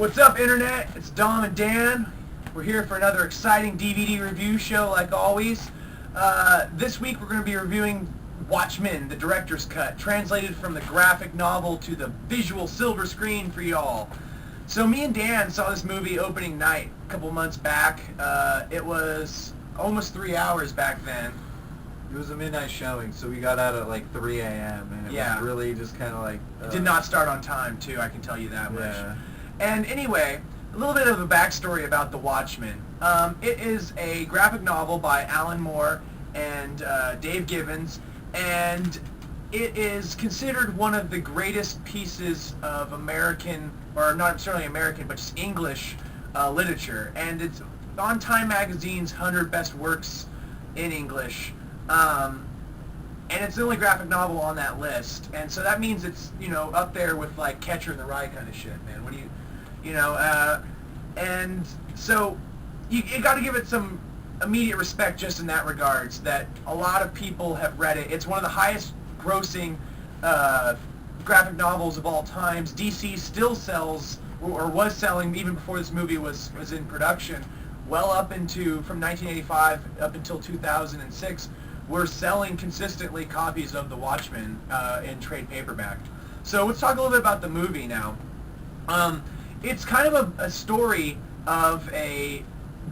What's up, Internet? It's Dom and Dan. We're here for another exciting DVD review show, like always. This week we're going to be reviewing Watchmen, the director's cut, translated from the graphic novel to the visual silver screen for y'all. So me and Dan saw this movie opening night a couple months back. It was almost 3 hours back then. It was a midnight showing, so we got out at like 3 a.m. and it was really just kind of like... It did not start on time, too, I can tell you that much. Yeah. And anyway, a little bit of a backstory about The Watchmen. It is a graphic novel by Alan Moore and Dave Gibbons, and it is considered one of the greatest pieces of American, or not necessarily American, but just English literature. And it's on Time Magazine's 100 Best Works in English. And it's the only graphic novel on that list, and so that means it's, you know, up there with like Catcher in the Rye kind of shit, man. What do you know, and so you got to give it some immediate respect just in that regards, that a lot of people have read it. It's one of the highest grossing graphic novels of all times. DC still sells, or was selling even before this movie was in production, well up into, from 1985 up until 2006, we're selling consistently copies of The Watchmen in trade paperback. So let's talk a little bit about the movie now. It's kind of a story of a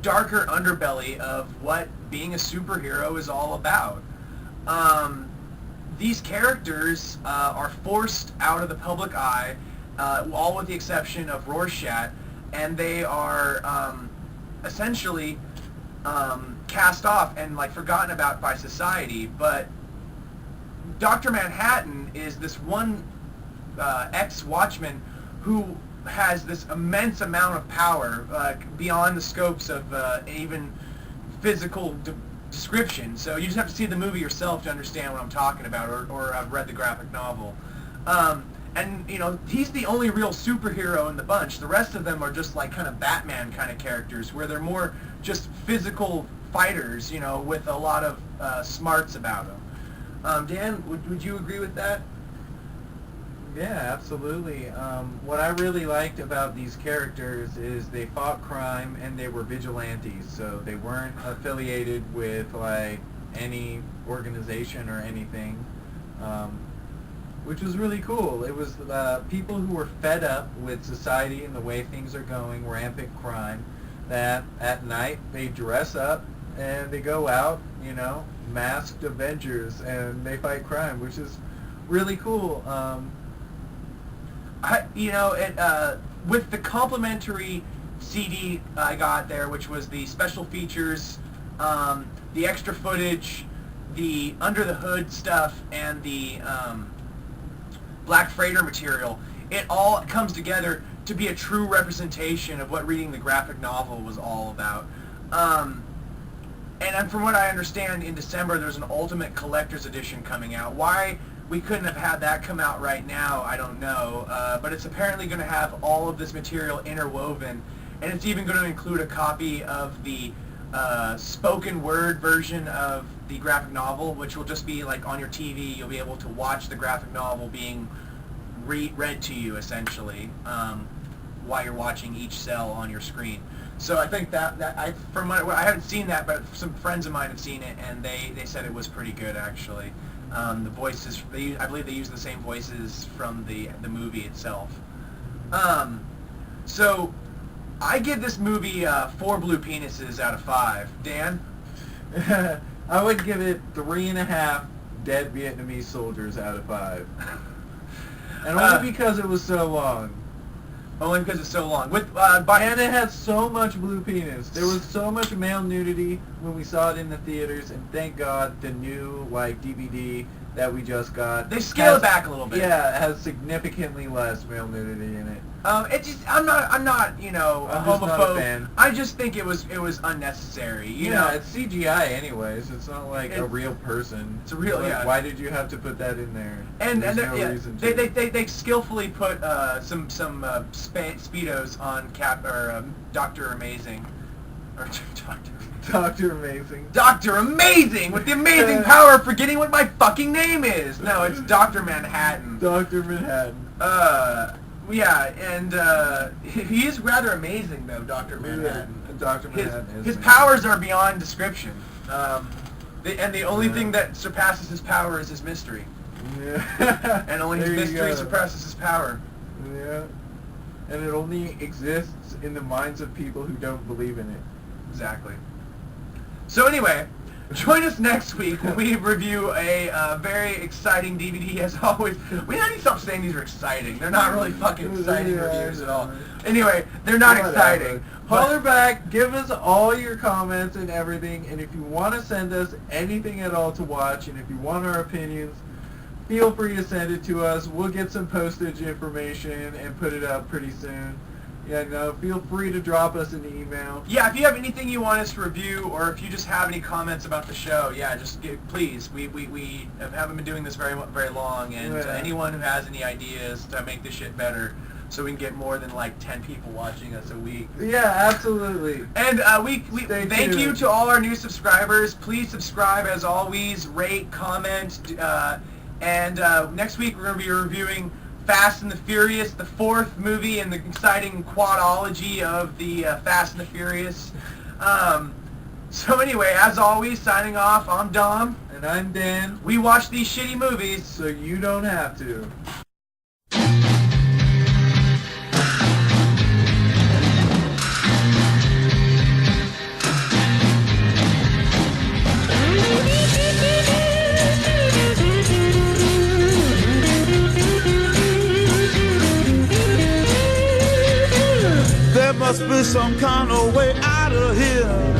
darker underbelly of what being a superhero is all about. These characters are forced out of the public eye, all with the exception of Rorschach, and they are essentially cast off and like forgotten about by society. But Dr. Manhattan is this one ex-Watchman who has this immense amount of power beyond the scopes of even physical description. So you just have to see the movie yourself to understand what I'm talking about, or I've read the graphic novel. And, you know, he's the only real superhero in the bunch. The rest of them are just like kind of Batman kind of characters, where they're more just physical fighters, you know, with a lot of smarts about them. Dan, would you agree with that? Yeah, absolutely. What I really liked about these characters is they fought crime and they were vigilantes, so they weren't affiliated with like any organization or anything, which was really cool. It was people who were fed up with society and the way things are going, rampant crime, that at night they dress up and they go out, you know, masked Avengers, and they fight crime, which is really cool. With the complimentary CD I got there, which was the special features, the extra footage, the under the hood stuff, and the Black Freighter material, it all comes together to be a true representation of what reading the graphic novel was all about. And from what I understand, in December there's an Ultimate Collector's Edition coming out. Why we couldn't have had that come out right now, I don't know, but it's apparently going to have all of this material interwoven, and it's even going to include a copy of the spoken word version of the graphic novel, which will just be like on your TV. You'll be able to watch the graphic novel being read to you, essentially, while you're watching each cell on your screen. So I think I haven't seen that, but some friends of mine have seen it, and they said it was pretty good, actually. The voices, I believe they use the same voices from the movie itself. So I give this movie 4 blue penises out of 5. Dan? I would give it 3.5 dead Vietnamese soldiers out of 5. And only because it was so long. Only because it's so long. And it had so much blue penis. There was so much male nudity when we saw it in the theaters, and thank God the new like DVD that we just got. They scale it back a little bit. Yeah, it has significantly less male nudity in it. I'm not, you know, a I'm just homophobe. not a fan. I just think it was unnecessary. You know, it's CGI anyways. It's not like a real person. It's a real, like, yeah. Why did you have to put that in there? And There's no reason to. They skillfully put some speedos on Dr. Amazing, or Dr. Amazing. Dr. Amazing with the amazing power of forgetting what my fucking name is. No, it's Dr. Manhattan. Dr. Manhattan. Yeah, and he is rather amazing, though, Dr. Manhattan. Yeah, Dr. Manhattan His powers are beyond description. And the only thing that surpasses his power is his mystery. Yeah. And only his mystery suppresses his power. Yeah. And it only exists in the minds of people who don't believe in it. Exactly. So anyway, join us next week when we review a very exciting DVD. As always, we need to stop saying these are exciting. They're not really fucking exciting reviews at all. Anyway, they're not exciting. Holler back, give us all your comments and everything, and if you want to send us anything at all to watch, and if you want our opinions, feel free to send it to us. We'll get some postage information and put it up pretty soon. Yeah, no, feel free to drop us an email. Yeah, if you have anything you want us to review, or if you just have any comments about the show, yeah, just please. We haven't been doing this very long, and anyone who has any ideas to make this shit better, so we can get more than like 10 people watching us a week. Yeah, absolutely. And we thank you to all our new subscribers. Please subscribe as always, rate, comment, and next week we're going to be reviewing Fast and the Furious, the 4th movie in the exciting quadology of the Fast and the Furious. So anyway, as always, signing off, I'm Dom. And I'm Dan. We watch these shitty movies so you don't have to. There must be some kind of way out of here.